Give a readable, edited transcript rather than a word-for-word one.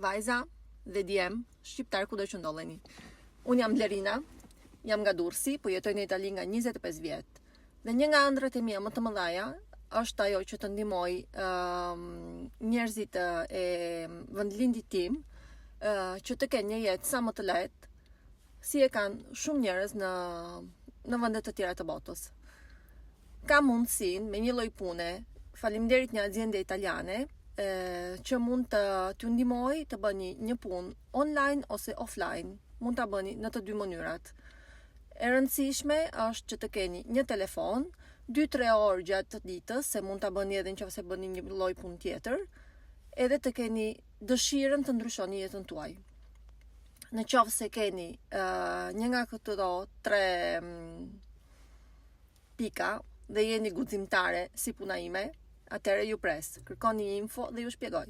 vajza dhe djem, shqiptar kudo që ndolleni. Unë jam Blerina, jam nga Durrësi, po jetoj në Itali nga 25 vjet. Dhe një nga ëndrat e mia më të mëdha është ajo që të ndihmoj njerëzit e vendlindit tim që të kenë një jetë sa më të lehtë, si e kanë shumë njerëz në vende të tjera të botës. Kam mundësinë me një lloj pune, faleminderit një aziende italiane, që mund t'ju ndihmoj të bëni një punë online ose offline. Mund ta bëni në të dy mënyrat. E rëndësishme është që të keni një telefon, 2-3 orë gjatë ditës, se mund ta bëni edhe nëse bëni një lloj punë tjetër, edhe të keni dëshirën të ndryshoni jetën tuaj. Në qoftë se keni një nga këto 3 pika dhe jeni guximtare si puna ime, atëherë ju pres, kërkoni info dhe ju shpjegoj.